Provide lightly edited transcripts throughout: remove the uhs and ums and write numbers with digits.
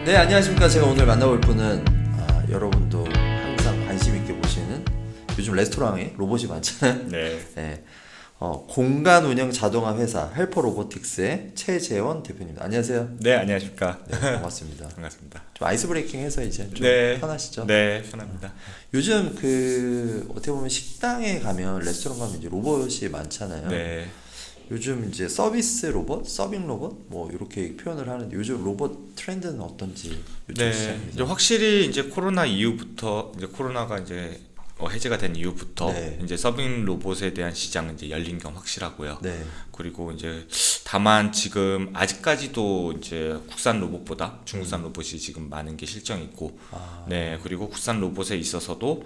네, 안녕하십니까. 제가 오늘 만나볼 분은 여러분도 항상 관심 있게 보시는 요즘 레스토랑에 로봇이 많잖아요. 네. 네, 공간 운영 자동화 회사 헬퍼 로보틱스의 최재원 대표입니다. 안녕하세요. 네, 안녕하십니까. 네, 반갑습니다. 반갑습니다. 좀 아이스 브레이킹해서 이제 좀 네. 편하시죠? 네, 편합니다. 요즘 어떻게 보면 식당에 가면 레스토랑 가면 이제 로봇이 많잖아요. 네. 요즘 이제 서비스 로봇, 서빙 로봇 뭐 이렇게 표현을 하는데 요즘 로봇 트렌드는 어떤지 요즘 네. 시장에서. 이제 확실히 이제 코로나 이후부터 이제 코로나가 이제 해제가 된 이후부터 네. 이제 서빙 로봇에 대한 시장은 이제 열린 건 확실하고요. 네. 그리고 이제 다만 지금 아직까지도 이제 국산 로봇보다 중국산 로봇이 지금 많은 게 실정이 있고, 네. 그리고 국산 로봇에 있어서도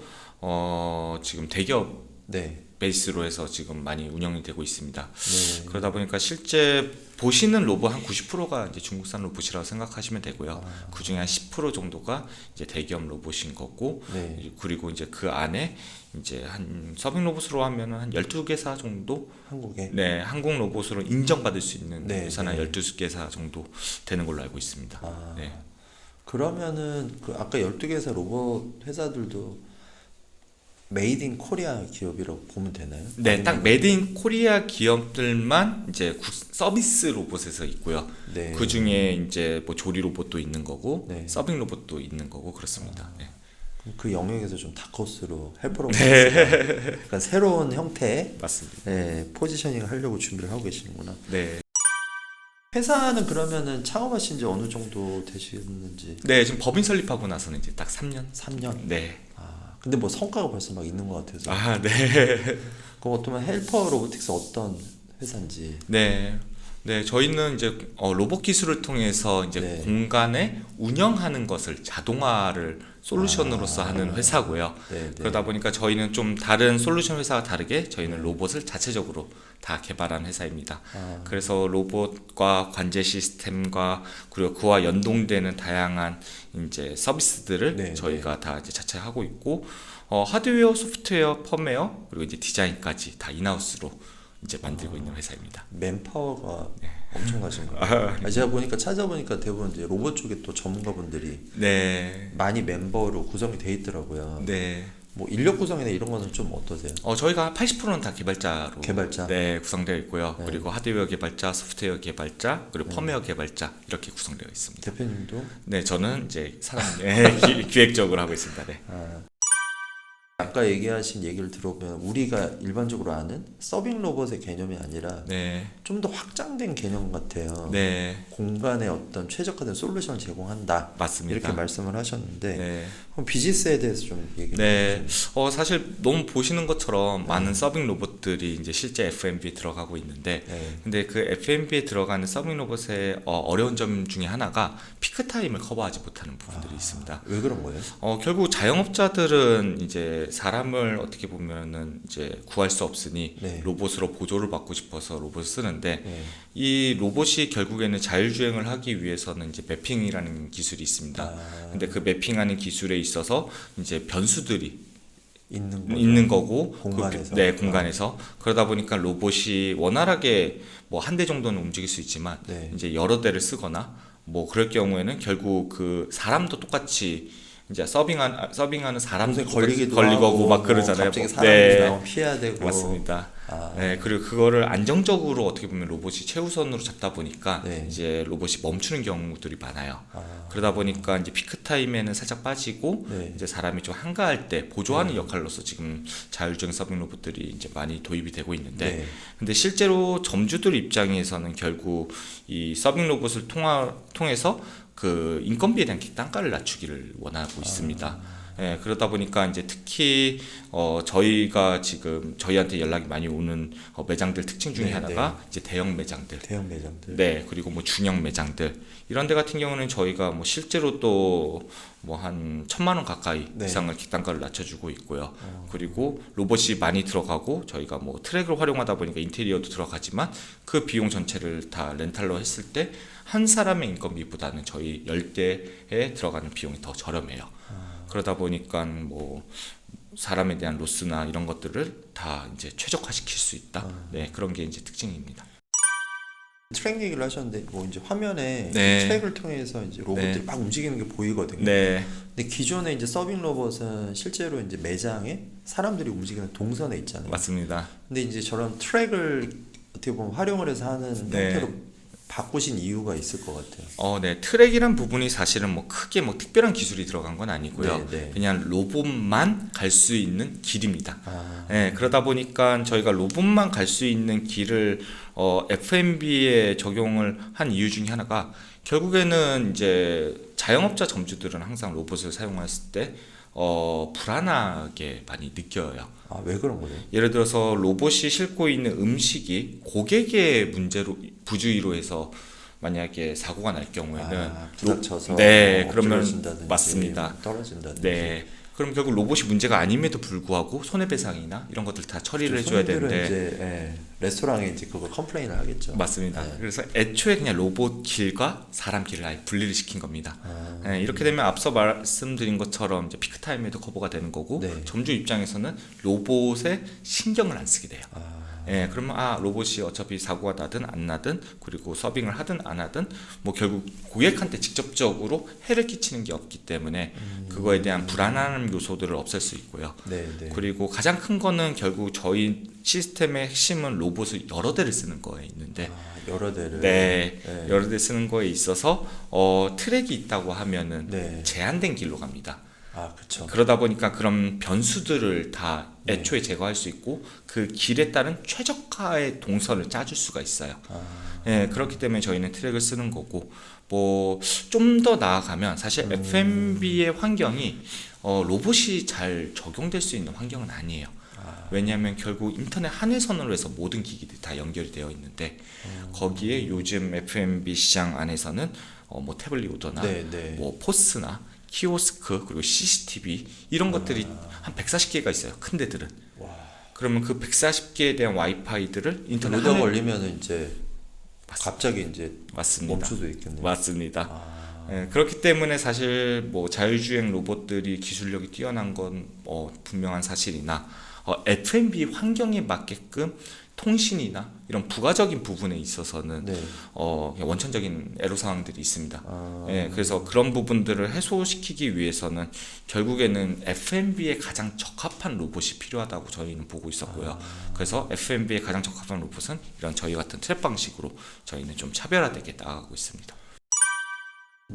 지금 대기업 네. 베이스로 해서 지금 많이 운영이 되고 있습니다. 네. 그러다 보니까 실제 보시는 로봇 한 90%가 이제 중국산 로봇이라고 생각하시면 되고요. 그 중에 한 10% 정도가 이제 대기업 로봇인 거고, 네. 그리고 이제 그 안에 이제 한 서빙 로봇으로 하면은 한 12개사 정도, 한국에. 네, 한국 로봇으로 인정받을 수 있는 네, 회사는 네. 12개사 정도 되는 걸로 알고 있습니다. 네. 그러면은 아까 12개사 로봇 회사들도 메이드 인 코리아 기업이라고 보면 되나요? 네, 딱 메이드 인 코리아 기업들만 이제 서비스 로봇에서 있고요. 네. 그 중에 이제 뭐 조리 로봇도 있는 거고, 네. 서빙 로봇도 있는 거고 그렇습니다. 네. 그 영역에서 좀 다크호스로 헬퍼 로보틱스가 약간 새로운 형태의 맞습니다. 네, 포지셔닝을 하려고 준비를 하고 계시는구나. 네. 회사는 그러면은 창업하신 지 어느 정도 되시는지? 네, 지금 법인 설립하고 나서는 이제 딱 3년? 3년? 네. 근데 뭐 성과가 벌써 막 있는 것 같아서. 아, 네. 그럼 어쩌면 헬퍼 로보틱스 어떤 회사인지. 네. 네, 저희는 이제 로봇 기술을 통해서 이제 네. 공간에 운영하는 것을 자동화를 솔루션으로서 하는 회사고요. 네, 네. 그러다 보니까 저희는 좀 다른 솔루션 회사와 다르게 저희는 로봇을 자체적으로 다 개발한 회사입니다. 그래서 로봇과 관제 시스템과 그리고 그와 연동되는 다양한 이제 서비스들을 네, 저희가 다 이제 자체하고 있고, 하드웨어, 소프트웨어, 펌웨어 그리고 이제 디자인까지 다 인하우스로 이제 만들고 있는 회사입니다. 맨파워가 엄청나신 거예요. 제가 보니까 찾아보니까 대부분 이제 로봇 쪽에 또 전문가분들이 네. 많이 멤버로 구성이 돼 있더라고요. 네. 뭐 인력 구성이나 이런 거는 좀 어떠세요? 저희가 80%는 다 개발자로 개발자? 네, 구성되어 있고요. 네. 그리고 하드웨어 개발자, 소프트웨어 개발자, 그리고 펌웨어 개발자 이렇게 구성되어 있습니다. 대표님도? 네, 저는 이제 사람 기획적으로 하고 있습니다. 네. 아까 얘기하신 얘기를 들어보면 우리가 일반적으로 아는 서빙 로봇의 개념이 아니라 네. 좀 더 확장된 개념 같아요. 네. 공간에 어떤 최적화된 솔루션을 제공한다. 맞습니다. 이렇게 말씀을 하셨는데 네. 그럼 비즈니스에 대해서 좀 얘기해 네, 주세요. 사실 너무 보시는 것처럼 많은 서빙 로봇들이 이제 실제 F&B에 들어가고 있는데, 네. 근데 그 F&B에 들어가는 서빙 로봇의 어려운 점 중에 하나가 피크 타임을 커버하지 못하는 부분들이 있습니다. 왜 그런 거예요? 결국 자영업자들은 이제 사람을 어떻게 보면은 이제 구할 수 없으니 네. 로봇으로 보조를 받고 싶어서 로봇을 쓰는데, 네. 이 로봇이 결국에는 자율주행을 하기 위해서는 이제 매핑이라는 기술이 있습니다. 근데 그 매핑하는 기술에 있어서 이제 변수들이 있는 거고, 공간에서. 네, 공간에서. 그러다 보니까 로봇이 원활하게 뭐 한 대 정도는 움직일 수 있지만 네. 이제 여러 대를 쓰거나 뭐 그럴 경우에는 결국 그 사람도 똑같이 이제 서빙하는 사람도 걸리기도 걸리고 하고, 막 그러잖아요. 갑자기 사람이 네. 나오면 피해야 되고. 맞습니다. 네, 그리고 그거를 안정적으로 어떻게 보면 로봇이 최우선으로 잡다 보니까 네. 이제 로봇이 멈추는 경우들이 많아요. 그러다 보니까 이제 피크 타임에는 살짝 빠지고, 네. 이제 사람이 좀 한가할 때 보조하는 역할로서 지금 자율주행 서빙 로봇들이 이제 많이 도입이 되고 있는데, 네. 근데 실제로 점주들 입장에서는 결국 이 서빙 로봇을 통해서 그 인건비에 대한 단가를 낮추기를 원하고 있습니다. 예, 그러다 보니까 이제 특히 저희가 지금 저희한테 연락이 많이 오는 매장들 특징 중에 네, 하나가 이제 대형 매장들, 대형 매장들. 네, 그리고 뭐 중형 매장들 이런 데 같은 경우는 저희가 뭐 실제로 또 뭐 한 1,000만 원 가까이 네. 이상을 단가를 낮춰주고 있고요. 그리고 로봇이 많이 들어가고 저희가 뭐 트랙을 활용하다 보니까 인테리어도 들어가지만 그 비용 전체를 다 렌탈로 했을 때 한 사람의 인건비보다는 저희 10대에 들어가는 비용이 더 저렴해요. 그러다 보니까 뭐 사람에 대한 로스나 이런 것들을 다 이제 최적화시킬 수 있다. 네, 그런 게 이제 특징입니다. 트랙 얘기를 하셨는데 뭐 이제 화면에 네. 트랙을 통해서 이제 로봇들이 네. 막 움직이는 게 보이거든요. 네, 근데 기존에 이제 서빙 로봇은 실제로 이제 매장에 사람들이 움직이는 동선에 있잖아요. 맞습니다. 근데 이제 저런 트랙을 어떻게 보면 활용을 해서 하는 네. 형태로 바꾸신 이유가 있을 것 같아요. 네. 트랙이란 부분이 사실은 뭐 크게 뭐 특별한 기술이 들어간 건 아니고요. 네, 네. 그냥 로봇만 갈 수 있는 길입니다. 아, 네, 그러다 보니까 저희가 로봇만 갈 수 있는 길을 F&B에 적용을 한 이유 중에 하나가 결국에는 이제 자영업자 점주들은 항상 로봇을 사용했을 때 불안하게 많이 느껴요. 아, 왜 그런 거예요? 예를 들어서 로봇이 싣고 있는 음식이 고객의 문제로 부주의로 해서 만약에 사고가 날 경우에는 부닥쳐서 네, 그러면 엎드러진다든지 맞습니다. 떨어진다든지. 네. 그럼 결국 로봇이 문제가 아님에도 불구하고 손해배상이나 이런 것들 다 처리를 해줘야 손님들은 되는데 이제 레스토랑에 이제 그거 컴플레인을 하겠죠. 맞습니다. 네. 그래서 애초에 그냥 로봇 길과 사람 길을 아예 분리를 시킨 겁니다. 아, 네, 이렇게 되면 앞서 말씀드린 것처럼 이제 피크 타임에도 커버가 되는 거고 네. 점주 입장에서는 로봇에 신경을 안 쓰게 돼요. 아, 예, 그러면 로봇이 어차피 사고가 나든 안 나든 그리고 서빙을 하든 안 하든 뭐 결국 고객한테 직접적으로 해를 끼치는 게 없기 때문에 그거에 대한 불안한 요소들을 없앨 수 있고요. 네, 네. 그리고 가장 큰 거는 결국 저희 시스템의 핵심은 로봇을 여러 대를 쓰는 거에 있는데 아, 여러 대를. 네, 네. 여러 대 쓰는 거에 있어서 트랙이 있다고 하면은 네. 제한된 길로 갑니다. 아, 그렇죠. 그러다 보니까 그런 변수들을 다 네. 애초에 제거할 수 있고 그 길에 따른 최적화의 동선을 짜줄 수가 있어요. 아, 예, 그렇기 때문에 저희는 트랙을 쓰는 거고 뭐 좀 더 나아가면 사실 F&B의 환경이 로봇이 잘 적용될 수 있는 환경은 아니에요. 왜냐하면 결국 인터넷 한해선으로 해서 모든 기기들이 다 연결이 되어 있는데 거기에 요즘 F&B 시장 안에서는 뭐 태블릿 오더나 네, 네. 뭐 포스나 키오스크 그리고 CCTV 이런 것들이 한 140개가 있어요. 큰 데들은. 와. 그러면 그 140개에 대한 와이파이들을 인터넷 로더 한해- 걸리면은 이제 갑자기 이제 맞습니다. 멈출 수도 있겠네요. 맞습니다. 아, 예, 그렇기 때문에 사실 뭐 자율주행 로봇들이 기술력이 뛰어난 건 분명한 사실이나 F&B 환경에 맞게끔 통신이나 이런 부가적인 부분에 있어서는 네. 그냥 원천적인 애로 사항들이 있습니다. 아, 예, 그래서 그런 부분들을 해소시키기 위해서는 결국에는 F&B에 가장 적합한 로봇이 필요하다고 저희는 보고 있었고요. 그래서 F&B에 가장 적합한 로봇은 이런 저희 같은 트랩 방식으로 저희는 좀 차별화되게 나아가고 있습니다.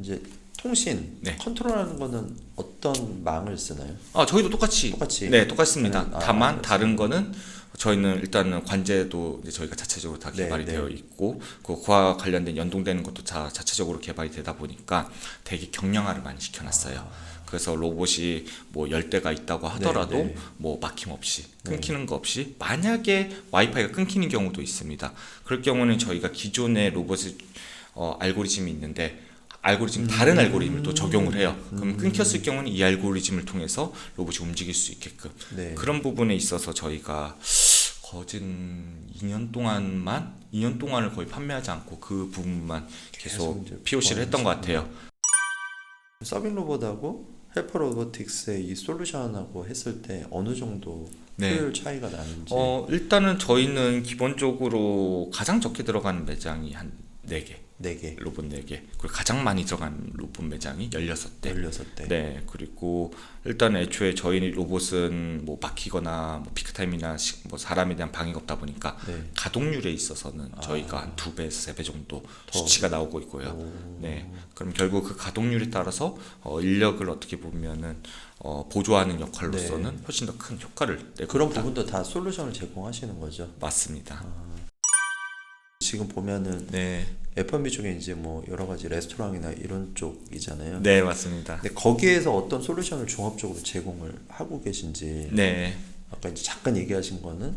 이제 통신 네. 컨트롤하는 거는 어떤 망을 쓰나요? 저희도 똑같이 네, 똑같습니다. 아, 다만 알겠습니다. 다른 거는 저희는 일단은 관제도 이제 저희가 자체적으로 다 네, 개발이 네. 되어 있고 그와 관련된 연동되는 것도 다 자체적으로 개발이 되다 보니까 되게 경량화를 많이 시켜놨어요. 그래서 로봇이 뭐 10대가 있다고 하더라도 네, 네. 뭐 막힘 없이 끊기는 거 없이 만약에 와이파이가 끊기는 경우도 있습니다. 그럴 경우는 저희가 기존의 로봇의 알고리즘이 있는데 다른 알고리즘을 또 적용을 해요. 그럼 끊겼을 경우는 이 알고리즘을 통해서 로봇이 움직일 수 있게끔 네. 그런 부분에 있어서 저희가 거진 2년 동안을 거의 판매하지 않고 그 부분만 계속 이제 POC를 했던 것 같아요. 서빙 로봇하고 헬퍼 로보틱스의 이 솔루션하고 했을 때 어느 정도 네. 효율 차이가 나는지. 일단은 저희는 기본적으로 가장 적게 들어가는 매장이 한 4개. 4개, 로봇 4개. 그리고 가장 많이 들어간 로봇 매장이 16대. 16대. 네, 그리고 일단 애초에 저희 로봇은 뭐 막히거나 뭐 피크타임이나 뭐 사람에 대한 방해가 없다 보니까 네. 가동률에 있어서는 저희가 한 2배에서 3배 정도 더. 수치가 나오고 있고요. 네, 그럼 결국 그 가동률에 따라서 인력을 어떻게 보면은 보조하는 역할로서는 훨씬 더 큰 효과를 내고 그런 있다. 부분도 다 솔루션을 제공하시는 거죠. 맞습니다. 지금 보면은 네, F&B 쪽에 이제 뭐 여러 가지 레스토랑이나 이런 쪽이잖아요. 네 맞습니다. 근데 거기에서 어떤 솔루션을 종합적으로 제공을 하고 계신지. 네, 아까 이제 잠깐 얘기하신 거는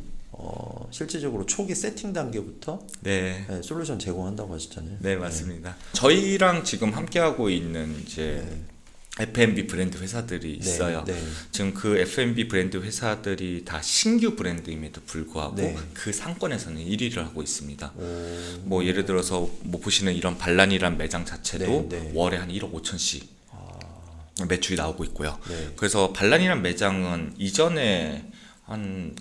실질적으로 초기 세팅 단계부터 네. 솔루션 제공한다고 하셨잖아요. 네 맞습니다. 저희랑 지금 함께하고 있는 이제 네. F&B 브랜드 회사들이 있어요. 네. 지금 그 F&B 브랜드 회사들이 다 신규 브랜드임에도 불구하고 네. 그 상권에서는 1위를 하고 있습니다. 오. 뭐 예를 들어서 뭐 보시는 이런 발란이란 매장 자체도 네, 네. 월에 한 1억 5천씩 매출이 나오고 있고요. 네. 그래서 발란이란 매장은 이전에 한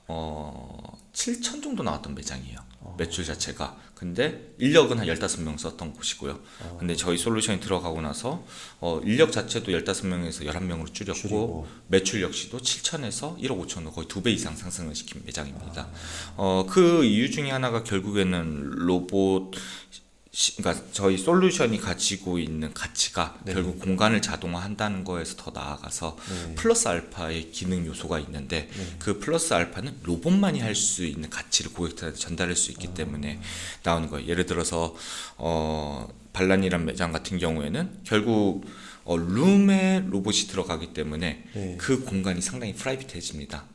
7천 정도 나왔던 매장이에요. 매출 자체가. 근데 인력은 한 15명 썼던 곳이고요. 근데 저희 솔루션이 들어가고 나서 인력 자체도 15명에서 11명으로 줄였고 매출 역시도 7천에서 1억 5천으로 거의 2배 이상 상승을 시킨 매장입니다. 그 이유 중에 하나가 결국에는 그러니까 저희 솔루션이 가지고 있는 가치가 네. 결국 공간을 자동화한다는 거에서 더 나아가서 플러스 알파의 기능 요소가 있는데 그 플러스 알파는 로봇만이 할 수 있는 가치를 고객들한테 전달할 수 있기 때문에 나오는 거예요. 예를 들어서 반란이란 매장 같은 경우에는 결국 룸에 로봇이 들어가기 때문에 네. 그 공간이 상당히 프라이빗해집니다.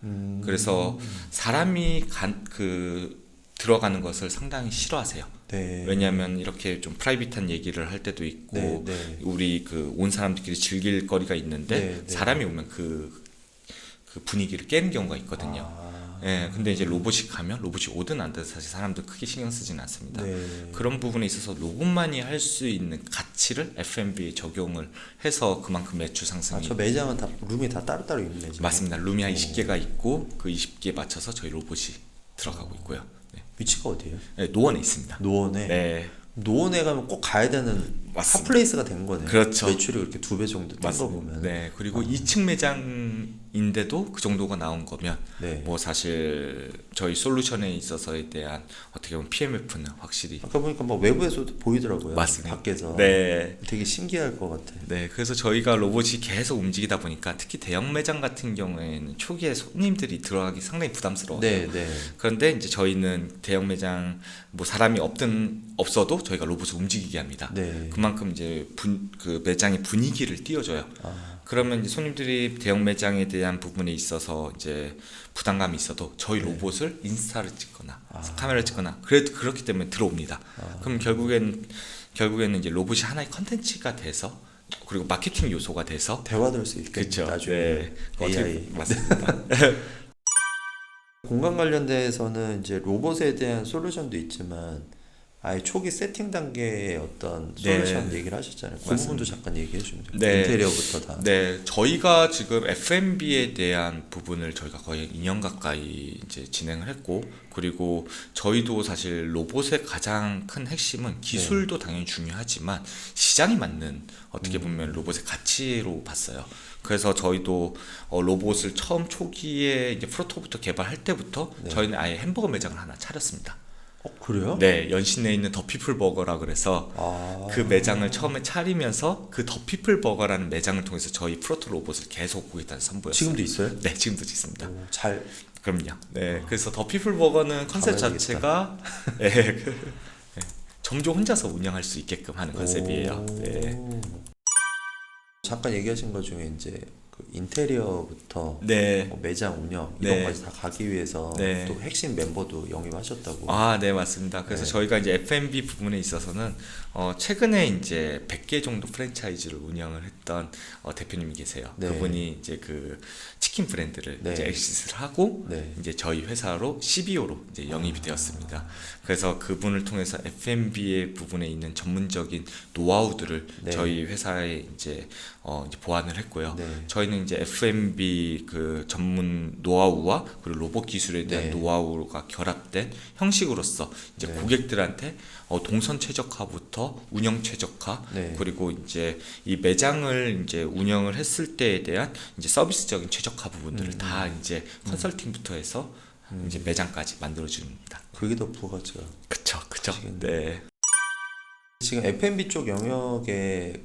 그래서 사람이 들어가는 것을 상당히 싫어하세요. 네. 왜냐하면 이렇게 좀 프라이빗한 얘기를 할 때도 있고 우리 온 사람들끼리 즐길 거리가 있는데 사람이 오면 그 분위기를 깨는 경우가 있거든요. 예, 근데 이제 로봇이 가면 로봇이 오든 안 되든 사실 사람들 크게 신경 쓰지는 않습니다. 그런 부분에 있어서 로봇만이 할 수 있는 가치를 F&B에 적용을 해서 그만큼 매출 상승이. 저 매장은 다 룸이 다 따로따로 있는 매장. 맞습니다. 룸이 한 20개가 있고 그 20개에 맞춰서 저희 로봇이 들어가고 있고요. 네. 위치가 어디예요? 네, 노원에 있습니다. 노원에. 네. 노원에 가면 꼭 가야 되는 핫플레이스가 된 거네요. 그렇죠. 매출이 그렇게 2배 정도 뜬 거 보면. 네. 그리고 2층 매장인데도 그 정도가 나온 거면 네. 뭐 사실 저희 솔루션에 있어서에 대한 어떻게 보면 PMF는 확실히. 아까 보니까 막 외부에서도 보이더라고요. 맞습니다. 밖에서. 네. 되게 신기할 것 같아요. 네, 그래서 저희가 로봇이 계속 움직이다 보니까 특히 대형 매장 같은 경우에는 초기에 손님들이 들어가기 상당히 부담스러워요. 네. 그런데 이제 저희는 대형 매장 뭐 사람이 없어도 저희가 로봇을 움직이게 합니다. 네. 그만큼 이제 그 매장의 분위기를 띄워줘요. 그러면 이제 손님들이 대형 매장에 대한 부분에 있어서 이제 부담감이 있어도 저희 로봇을 인스타를 찍거나 카메라를 찍거나 그렇기 때문에 들어옵니다. 그럼 결국에는 이제 로봇이 하나의 컨텐츠가 돼서 그리고 마케팅 요소가 돼서 대화될 수 있겠죠. 그렇죠. 나중에. 네. AI. 맞습니다. 공간 관련돼서는 이제 로봇에 대한 솔루션도 있지만 아예 초기 세팅 단계의 어떤 솔루션 얘기를 하셨잖아요. 그 부분도 잠깐 얘기해 주면 돼요. 네. 인테리어부터 다. 네, 저희가 지금 F&B에 대한 부분을 저희가 거의 2년 가까이 이제 진행을 했고, 그리고 저희도 사실 로봇의 가장 큰 핵심은 기술도 당연히 중요하지만 시장이 맞는 어떻게 보면 로봇의 가치로 봤어요. 그래서 저희도 로봇을 처음 초기에 이제 프로토부터 개발할 때부터 저희는 아예 햄버거 매장을 하나 차렸습니다. 그래요? 네, 연신내에 있는 더 피플 버거라 그래서 그 매장을 처음에 차리면서 그 더 피플 버거라는 매장을 통해서 저희 프로토 로봇을 계속 고객한테 선보였어요. 지금도 있어요? 네, 지금도 있습니다. 잘. 그럼요. 네, 그래서 더 피플 버거는 컨셉 가봐야겠다. 자체가 점주 혼자서 운영할 수 있게끔 하는 컨셉이에요. 네. 잠깐 얘기하신 것 중에 이제 그 인테리어부터 네. 뭐 매장 운영 네. 이런 것까지 다 가기 위해서 네. 또 핵심 멤버도 영입하셨다고. 아, 네, 맞습니다. 그래서 네. 저희가 이제 F&B 부분에 있어서는 최근에 이제 100개 정도 프랜차이즈를 운영을 했던 대표님이 계세요. 네. 그분이 이제 그 치킨 브랜드를 네. 이제 엑시스를 하고 네. 이제 저희 회사로 CBO로 이제 영입이 되었습니다. 그래서 그분을 통해서 F&B의 부분에 있는 전문적인 노하우들을 네. 저희 회사에 이제 보완을 했고요. 네. 저희는 이제 F&B 그 전문 노하우와 그리고 로봇 기술에 대한 네. 노하우가 결합된 형식으로서 이제 네. 고객들한테 동선 최적화부터 운영 최적화 네. 그리고 이제 이 매장을 이제 운영을 했을 때에 대한 이제 서비스적인 최적화 부분들을 다 이제 컨설팅부터 해서 이제 매장까지 만들어 줍니다. 그게 더 부가치가. 그쵸. 하시겠네요. 네. 지금 F&B 쪽 영역에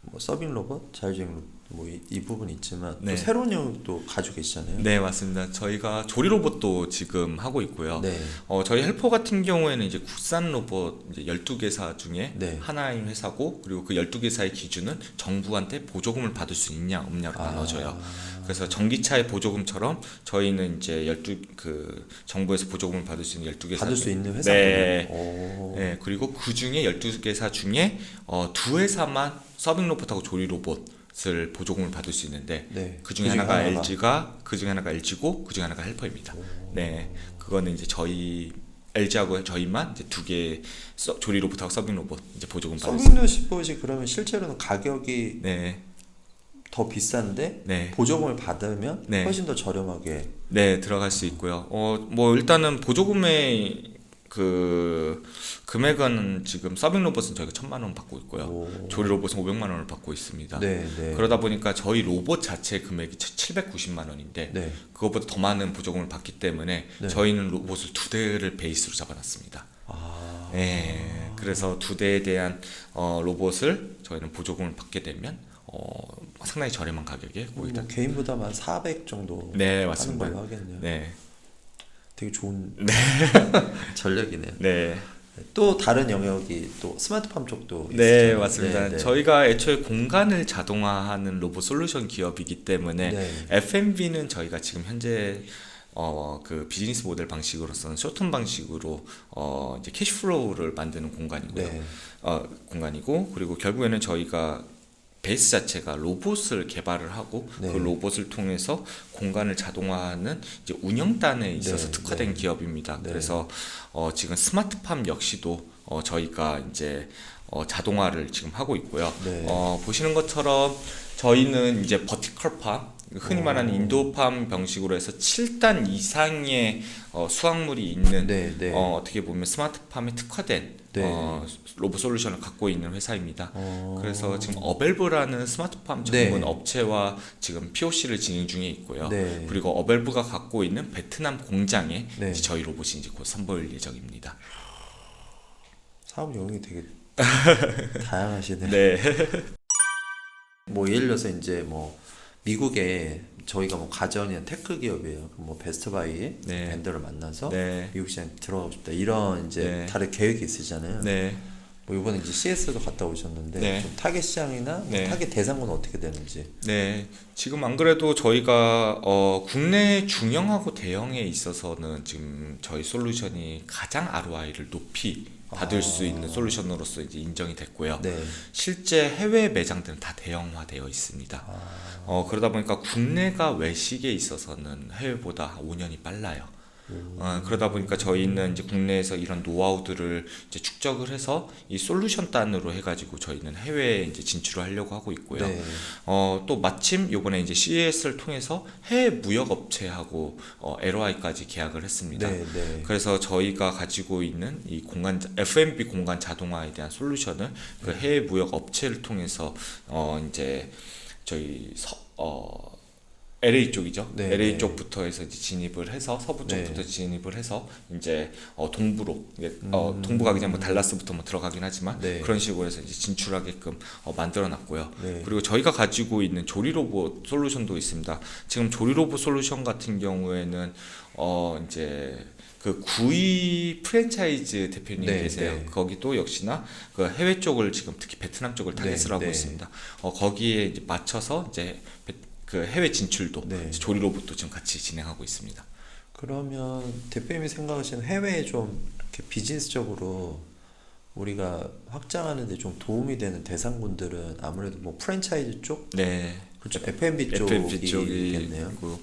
뭐 서빙 로봇, 자율주행 로봇 뭐 이 부분이 있지만 네. 또 새로운 영역도 가지고 계시잖아요. 네, 맞습니다. 저희가 조리 로봇도 지금 하고 있고요. 네. 저희 헬퍼 같은 경우에는 이제 국산 로봇 이제 12개사 중에 네. 하나인 회사고, 그리고 그 12개사의 기준은 정부한테 보조금을 받을 수 있냐 없냐로 나눠져요. 그래서 전기차의 보조금처럼 저희는 이제 정부에서 보조금을 받을 수 있는 12개사 받을 수 있는 회사군요. 네. 네, 그리고 그 중에 12개사 중에 두 회사만 서빙 로봇하고 조리 로봇을 보조금을 받을 수 있는데 네. 그 중에 하나가 LG가 그 중에 하나가 LG고 그 중에 하나가 헬퍼입니다. 네. 그거는 이제 저희 LG하고 저희만 이제 두 개 조리 로봇하고 서빙 로봇 이제 보조금 받을 수 서빙 로봇이 그러면 실제로는 가격이 네. 더 비싼데 네. 보조금을 받으면 네. 훨씬 더 저렴하게. 네, 들어갈 수 있고요. 뭐 일단은 보조금의 그 금액은 지금 서빙 로봇은 저희가 1,000만 원 받고 있고요. 오. 조리 로봇은 500만 원을 받고 있습니다. 네, 네. 그러다 보니까 저희 로봇 자체 금액이 790만 원인데 네. 그것보다 더 많은 보조금을 받기 때문에 네. 저희는 로봇을 2대를 베이스로 잡아놨습니다. 아. 네, 그래서 2대에 대한 로봇을 저희는 보조금을 받게 되면 상당히 저렴한 가격에 거의 다. 뭐 개인보다만 한 400 정도 네, 하는 맞습니다. 걸로 하겠네요. 네, 되게 좋은 전략이네요. 네. 또 다른 영역이 또 스마트팜 쪽도 네, 있으시잖아요. 맞습니다. 네, 네. 저희가 애초에 공간을 자동화하는 로봇 솔루션 기업이기 때문에 네. F&B는 저희가 지금 현재 그 비즈니스 모델 방식으로서는 쇼텀 방식으로 이제 캐시플로우를 만드는 공간이고요. 네. 공간이고 그리고 결국에는 저희가 베이스 자체가 로봇을 개발을 하고 네. 그 로봇을 통해서 공간을 자동화하는 이제 운영단에 있어서 네, 특화된 네. 기업입니다. 네. 그래서 지금 스마트팜 역시도 저희가 이제 자동화를 지금 하고 있고요. 네. 보시는 것처럼 저희는 이제 버티컬팜 흔히 말하는 오. 인도팜 방식으로 해서 7단 이상의 수확물이 있는 네, 네. 어떻게 보면 스마트팜에 특화된 네. 로봇 솔루션을 갖고 있는 회사입니다. 어. 그래서 지금 어벨브라는 스마트팜 네. 전문 업체와 지금 POC를 진행 중에 있고요. 네. 그리고 어벨브가 갖고 있는 베트남 공장에 네. 이제 저희 로봇이 이제 곧 선보일 예정입니다. 사업 영역이 되게 다양하시네요. 네. 뭐 예를 들어서 이제 뭐 미국에 저희가 뭐 가전이나 테크 기업이에요. 뭐 베스트바이 네. 벤더를 만나서 네. 미국 시장에 들어가고 싶다 이런 이제 네. 다른 계획이 있으시잖아요. 네. 뭐 이번에 이제 CS도 갔다 오셨는데 네. 좀 타겟 시장이나 뭐 네. 타겟 대상군은 어떻게 되는지. 네, 지금 안 그래도 저희가 국내 중형하고 대형에 있어서는 지금 저희 솔루션이 가장 ROI를 높이 받을 수 있는 솔루션으로서 이제 인정이 됐고요. 네. 실제 해외 매장들은 다 대형화되어 있습니다. 그러다 보니까 국내가 외식에 있어서는 해외보다 5년이 빨라요. 그러다 보니까 저희는 이제 국내에서 이런 노하우들을 이제 축적을 해서 이 솔루션 단으로 해가지고 저희는 해외에 이제 진출을 하려고 하고 있고요. 네. 또 마침 요번에 이제 CES를 통해서 해외 무역 업체하고 LOI까지 계약을 했습니다. 네, 네. 그래서 저희가 가지고 있는 이 공간 F&B 공간 자동화에 대한 솔루션을 그 해외 무역 업체를 통해서 이제 저희 LA 쪽이죠. 네, LA 네. 쪽부터 해서 이제 진입을 해서 서부 쪽부터 네. 진입을 해서 이제 동부로 동부가 그냥 뭐 달라스부터 뭐 들어가긴 하지만 네. 그런 식으로 해서 이제 진출하게끔 만들어놨고요. 네. 그리고 저희가 가지고 있는 조리 로봇 솔루션도 있습니다. 지금 조리 로봇 솔루션 같은 경우에는 이제 그 구이 프랜차이즈 대표님이 네, 계세요. 네. 거기도 역시나 그 해외 쪽을 지금 특히 베트남 쪽을 타겟을 네, 하고 네. 있습니다. 거기에 이제 맞춰서 이제 그 해외 진출도 네. 이제 조리 로봇도 지금 같이 진행하고 있습니다. 그러면 대표님이 생각하시는 해외에 좀 이렇게 비즈니스적으로 우리가 확장하는 데 좀 도움이 되는 대상군들은 아무래도 뭐 프랜차이즈 쪽, 네. 그렇죠. F&B F&B 쪽이겠네요. 쪽이고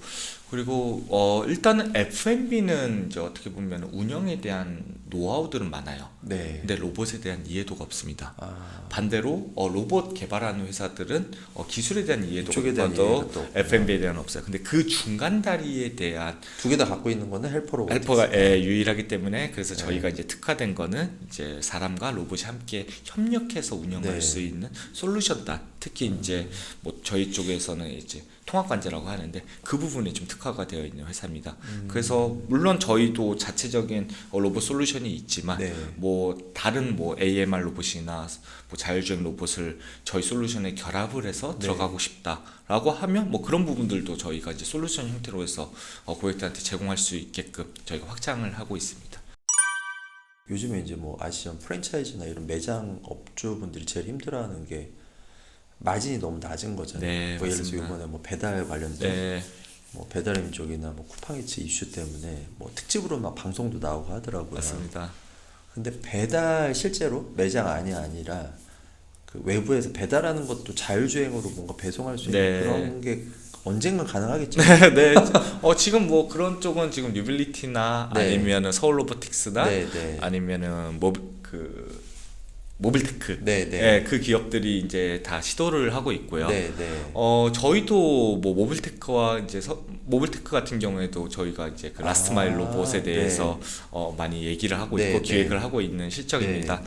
그리고 일단은 F&B는 이제 어떻게 보면 운영에 대한 노하우들은 많아요. 네. 근데 로봇에 대한 이해도가 없습니다. 아, 반대로 로봇 개발하는 회사들은 기술에 대한 이해도가 이쪽에 대한 높아도 이해가 또 없구나. F&B에 대한 없어요. 근데 그 중간 다리에 대한 두 개 다 갖고 있는 거는 헬퍼 로봇. 헬퍼가 유일하기 때문에 그래서 저희가 이제 특화된 거는 이제 사람과 로봇이 함께 협력해서 운영할 네. 수 있는 솔루션단 특히 이제 뭐 저희 쪽에서는 이제 통합관제라고 하는데 그 부분에 좀 특화가 되어 있는 회사입니다. 그래서 물론 저희도 자체적인 로봇 솔루션이 있지만 네. 뭐 다른 뭐 AMR 로봇이나 뭐 자율주행 로봇을 저희 솔루션에 결합을 해서 네. 들어가고 싶다라고 하면 뭐 그런 부분들도 저희가 이제 솔루션 형태로 해서 고객들한테 제공할 수 있게끔 저희가 확장을 하고 있습니다. 요즘에 이제 뭐 아시죠? 프랜차이즈나 이런 매장 업주분들이 제일 힘들어하는 게 마진이 너무 낮은 거잖아요. 네, 뭐 예를 들어서 맞습니다. 이번에 뭐 배달 관련된 네, 뭐 배달의 민족이나 뭐 쿠팡이츠 이슈 때문에 뭐 특집으로 막 방송도 나오고 하더라고요. 맞습니다. 근데 배달 실제로 매장 아니라 그 외부에서 배달하는 것도 자율주행으로 뭔가 배송할 수 있는 네. 그런 게 언젠간 가능하겠죠. 네, 지금 뭐 그런 쪽은 지금 뉴빌리티나 네. 아니면은 서울 로보틱스나 네, 네. 아니면은 뭐 그 모빌테크, 네, 네. 예, 그 기업들이 이제 다 시도를 하고 있고요. 네, 네. 저희도 뭐 모빌테크와 이제 모빌테크 같은 경우에도 저희가 이제 그 라스트 마일 로봇에 대해서 많이 얘기를 하고 네, 있고 네. 기획을 하고 있는 실정입니다.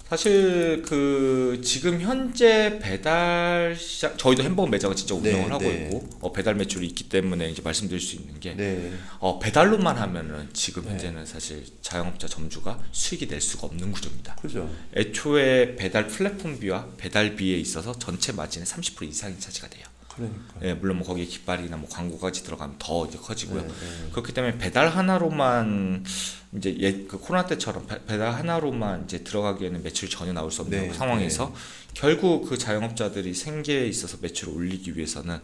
사실 그 지금 현재 배달 시장, 저희도 햄버거 매장을 진짜 운영을 네, 하고 네. 있고 배달 매출이 있기 때문에 이제 말씀드릴 수 있는 게 네. 배달로만 하면은 지금 네. 현재는 사실 자영업자 점주가 수익이 낼 수가 없는 구조입니다. 그죠. 애초에 배달 플랫폼비와 배달비에 있어서 전체 마진의 30% 이상이 차지가 돼요. 그러니까. 예, 물론 뭐 거기에 깃발이나 뭐 광고까지 들어가면 더 이제 커지고요. 네, 네. 그렇기 때문에 배달 하나로만 이제 그 코로나 때처럼 배달 하나로만 이제 들어가기에는 매출이 전혀 나올 수 없는 네, 상황에서 결국 그 자영업자들이 생계에 있어서 매출을 올리기 위해서는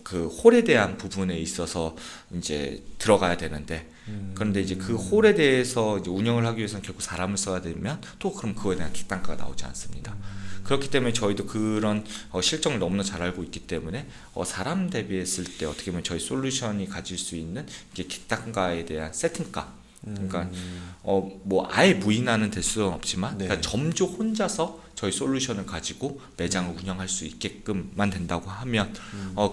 그 홀에 대한 부분에 있어서 이제 들어가야 되는데 그런데 이제 그 홀에 대해서 이제 운영을 하기 위해서는 결국 사람을 써야 되면 또 그럼 그거에 대한 객단가가 나오지 않습니다. 그렇기 때문에 저희도 그런 실정을 너무나 잘 알고 있기 때문에 사람 대비했을 때 어떻게 보면 저희 솔루션이 가질 수 있는 이게 객단가에 대한 세팅가, 그러니까 뭐 아예 무인화는 될 수는 없지만 네. 그러니까 점주 혼자서 저희 솔루션을 가지고 매장을 운영할 수 있게끔만 된다고 하면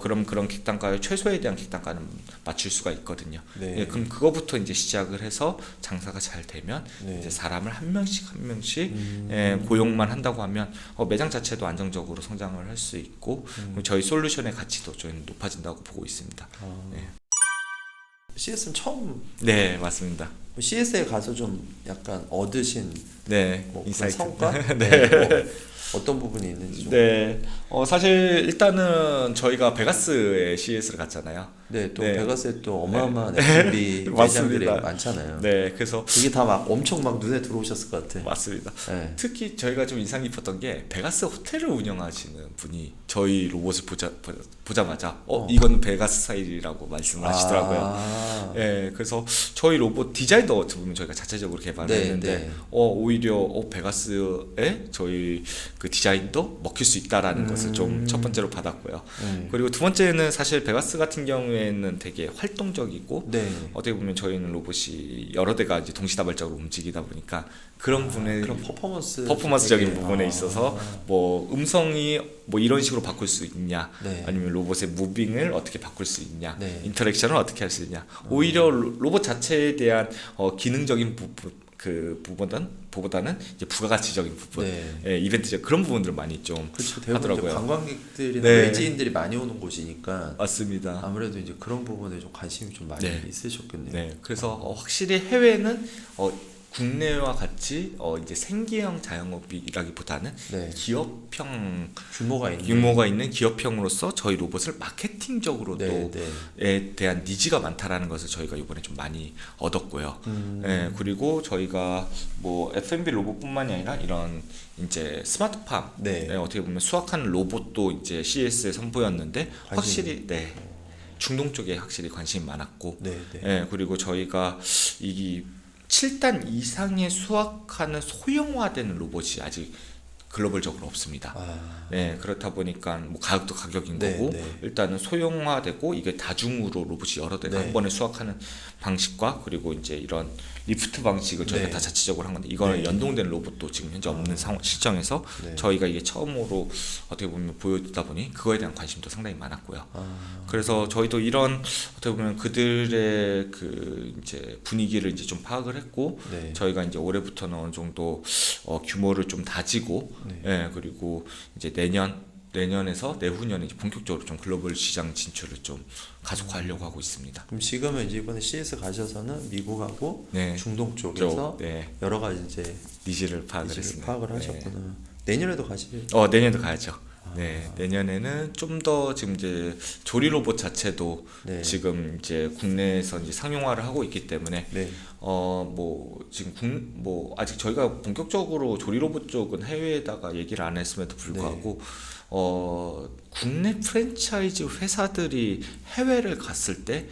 그럼 그런 객단가의 최소에 대한 객단가는 맞출 수가 있거든요. 네. 예, 그럼 그거부터 이제 시작을 해서 장사가 잘 되면 네. 이제 사람을 한 명씩 예, 고용만 한다고 하면 매장 자체도 안정적으로 성장을 할 수 있고 저희 솔루션의 가치도 저희는 높아진다고 보고 있습니다. 네. CS는 처음 네, 맞습니다. CS에 가서 좀 약간 얻으신 네, 뭐 그런 인사이트. 성과? 네. 뭐 어떤 부분이 있는지 좀. 네, 사실 일단은 저희가 베가스에 CS를 갔잖아요. 네, 또 네. 베가스에 또 어마어마한 F&B 매장들이 맞습니다. 많잖아요. 네, 그래서 그게 다 막 엄청 막 눈에 들어오셨을 것 같아. 맞습니다. 네. 특히 저희가 좀 인상 깊었던 게 베가스 호텔을 운영하시는 분이 저희 로봇을 보자마자 이건 베가스 스타일이라고 말씀을 하시더라고요. 아, 예, 그래서 저희 로봇 디자인도 어떻게 보면 저희가 자체적으로 개발을 네, 했는데 네. 오히려 베가스에 저희 그 디자인도 먹힐 수 있다라는 것을 좀 첫 번째로 받았고요. 그리고 두 번째는 사실 베가스 같은 경우에는 되게 활동적이고 네. 어떻게 보면 저희는 로봇이 여러 대가 이제 동시다발적으로 움직이다 보니까 그런 분의 그런 퍼포먼스적인 되게- 부분에 있어서 뭐 음성이 뭐 이런 식으로 바꿀 수 있냐, 네. 아니면 로봇의 무빙을 어떻게 바꿀 수 있냐, 네. 인터랙션을 어떻게 할 수 있냐. 오히려 로봇 자체에 대한 기능적인 부분보다는 이제 부가가치적인 부분, 네. 예, 이벤트적 그런 부분들을 많이 좀 그렇죠. 대부분 이제 하더라고요. 관광객들이나 네. 외지인들이 많이 오는 곳이니까 맞습니다. 아무래도 이제 그런 부분에 좀 관심이 좀 많이 네. 있으셨겠네요. 네, 그래서 확실히 해외는 국내와 같이 이제 생계형 자영업이라기보다는 네. 기업형 규모가 있는. 규모가 있는 기업형으로서 저희 로봇을 마케팅적으로도 네, 네. 에 대한 니즈가 많다라는 것을 저희가 이번에 좀 많이 얻었고요. 예, 그리고 저희가 뭐 F&B 로봇뿐만이 아니라 이런 이제 스마트팜, 네. 어떻게 보면 수확하는 로봇도 이제 CS에 선보였는데 관심이- 확실히 중동 쪽에 확실히 관심이 많았고, 네, 네. 예, 그리고 저희가 이 7단 이상의 수확하는 소형화되는 로봇이 아직 글로벌적으로 없습니다. 아, 네, 그렇다 보니까 뭐 가격도 가격인 네, 거고 네. 일단은 소형화되고 이게 다중으로 로봇이 여러 대가 네. 한 번에 수확하는 방식과 그리고 이제 이런 리프트 방식을 저희가 네. 다 자체적으로 한 건데 이거는 네. 연동된 로봇도 지금 현재 없는 실정에서 네. 저희가 이게 처음으로 어떻게 보면 보여주다 보니 그거에 대한 관심도 상당히 많았고요. 아, 그래서 저희도 이런 어떻게 보면 그들의 그 이제 분위기를 이제 좀 파악을 했고 네. 저희가 이제 올해부터는 어느 정도 규모를 좀 다지고 네. 예, 그리고 이제 내년에서 내후년에 이제 본격적으로 좀 글로벌 시장 진출을 좀 가속화하려고 하고 있습니다. 그럼 지금은 이제 이번에 CS 가셔서는 미국하고 네. 중동 쪽에서 네, 여러 가지 이제 니즈를 파악을 니즈를 했습니다. 파악을 네. 하셨구나. 내년에도 가실. 내년도 가야죠. 네, 내년에는 좀 더 지금 이제 조리 로봇 자체도 네. 지금 이제 국내에서 이제 상용화를 하고 있기 때문에 네. 뭐 지금 뭐 아직 저희가 본격적으로 조리 로봇 쪽은 해외에다가 얘기를 안 했음에도 불구하고 국내 프랜차이즈 회사들이 해외를 갔을 때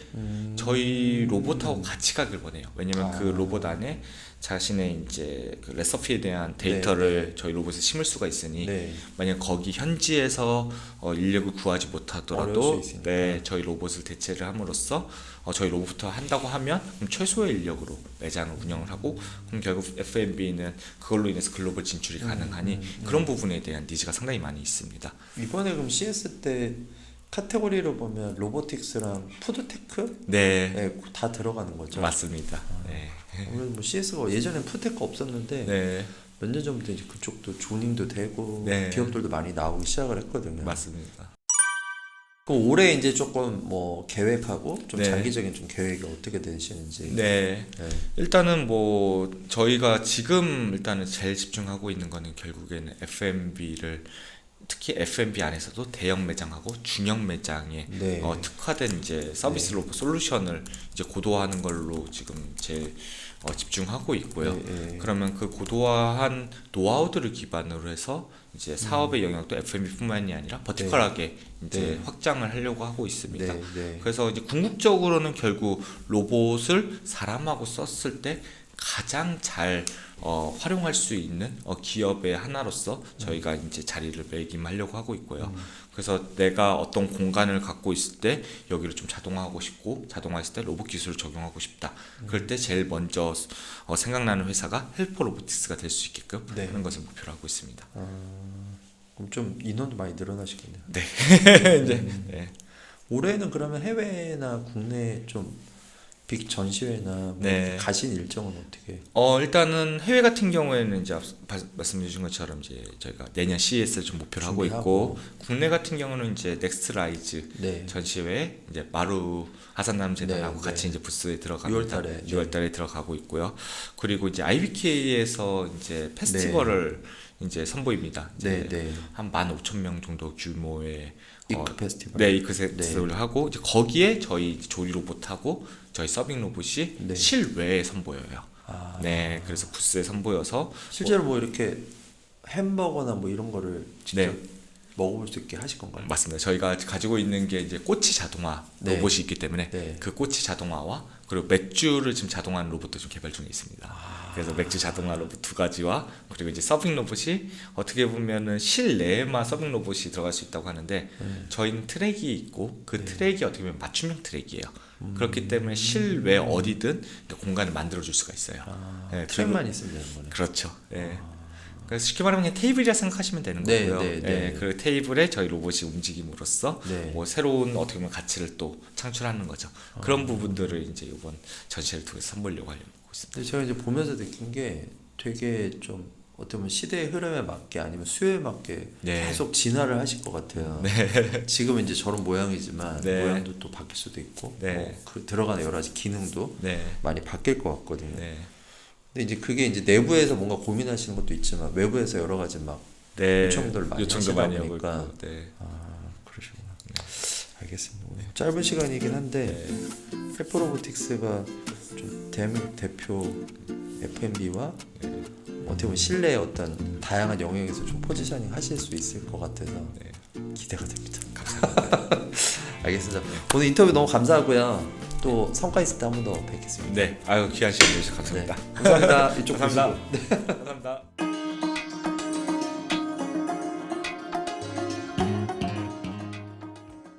저희 로봇하고 같이 가길 원해요. 왜냐면 그 로봇 안에 자신의 이제 그 레시피에 대한 데이터를 저희 로봇에 심을 수가 있으니 만약 거기 현지에서 인력을 구하지 못하더라도 저희 로봇을 대체를 함으로써 저희 로봇부터 한다고 하면 그럼 최소의 인력으로 매장을 운영을 하고 그럼 결국 F&B는 그걸로 인해서 글로벌 진출이 가능하니 그런 부분에 대한 니즈가 상당히 많이 있습니다. 이번에 그럼 CS 때 카테고리로 보면 로보틱스랑 푸드테크 다 들어가는 거죠. 맞습니다. 네. 오늘 뭐 CS가 예전엔 푸드테크 없었는데 몇 년 전부터 이제 그쪽도 조닝도 되고 기업들도 많이 나오기 시작을 했거든요. 맞습니다. 그 올해 이제 조금 뭐 계획하고 좀 장기적인 좀 계획이 어떻게 되시는지. 일단은 뭐 저희가 지금 일단은 제일 집중하고 있는 거는 결국에는 F&B를 특히 F&B 안에서도 대형 매장하고 중형 매장에 특화된 이제 서비스 로봇 솔루션을 이제 고도화하는 걸로 지금 제일 집중하고 있고요. 그러면 그 고도화한 노하우들을 기반으로 해서 이제 사업의 영역도 F&B뿐만이 아니라 버티컬하게 이제 확장을 하려고 하고 있습니다. 그래서 이제 궁극적으로는 결국 로봇을 사람하고 썼을 때 가장 잘 활용할 수 있는 기업의 하나로서 저희가 이제 자리를 매김하려고 하고 있고요. 그래서 내가 어떤 공간을 갖고 있을 때 여기를 좀 자동화하고 싶고 자동화했을 때 로봇 기술을 적용하고 싶다. 그럴 때 제일 먼저 생각나는 회사가 헬퍼 로보틱스가 될 수 있게끔 하는 것을 목표로 하고 있습니다. 그럼 좀 인원도 많이 늘어나시겠네요. 올해는 그러면 해외나 국내 좀 빅 전시회나 뭐 가신 일정은 어떻게? 일단은 해외 같은 경우에는 이제 말씀해 주신 것처럼 이제 저희가 내년 CES를 좀 목표로 하고 있고 국내 같은 경우는 이제 넥스트 라이즈 전시회 이제 마루 하산남 재단하고 같이 이제 부스에 들어갑니다. 6월달에 들어가고 있고요. 그리고 이제 IBK에서 이제 페스티벌을 이제 선보입니다. 한 15,000명 정도 규모의 이크 페스티벌. 이크 페스티벌을 하고 이제 거기에 저희 조리 로봇하고 저희 서빙 로봇이 실외에 선보여요. 그래서 부스에 선보여서 실제로 뭐 이렇게 햄버거나 뭐 이런 거를 직접 먹어볼 수 있게 하실 건가요? 맞습니다. 저희가 가지고 있는 게 이제 꼬치 자동화 로봇이 있기 때문에 그 꼬치 자동화와 그리고 맥주를 지금 자동화하는 로봇도 좀 개발 중에 있습니다. 그래서 맥주 자동화 로봇 2가지와 그리고 이제 서빙 로봇이 어떻게 보면은 실내에만 서빙 로봇이 들어갈 수 있다고 하는데 저희는 트랙이 있고 그 트랙이 어떻게 보면 맞춤형 트랙이에요. 그렇기 때문에 실외 어디든 공간을 만들어 줄 수가 있어요. 트랙만 있으면 되는 거네. 그렇죠. 그래서 쉽게 말하면 그냥 테이블이라 생각하시면 되는 거고요. 그 테이블에 저희 로봇이 움직임으로써 뭐 새로운 어떻게 보면 가치를 또 창출하는 거죠. 그런 부분들을 이제 이번 전시회를 통해서 선보이려고 하고 있습니다. 근데 제가 이제 보면서 느낀 게 되게 좀 어떻게 보면 시대의 흐름에 맞게 아니면 수요에 맞게 계속 진화를 하실 것 같아요. 지금 이제 저런 모양이지만 모양도 또 바뀔 수도 있고 뭐 그 들어가는 여러 가지 기능도 많이 바뀔 것 같거든요. 근데 이제 그게 이제 내부에서 뭔가 고민하시는 것도 있지만 외부에서 여러 가지 막 요청들을 많이 하시다 보니까 그러시구나. 알겠습니다. 짧은 시간이긴 한데 헬퍼 로보틱스가 좀 대표 F&B와 어떻게 보면 실내의 어떤 다양한 영역에서 좀 포지셔닝 하실 수 있을 것 같아서 기대가 됩니다. 감사합니다. 알겠습니다. 오늘 인터뷰 너무 감사하고요. 또 성과 있을 때 한 번 더 뵙겠습니다. 귀한 시간 내주셔서 감사합니다. 감사합니다. 이쪽 감사합니다. 보시고. 감사합니다.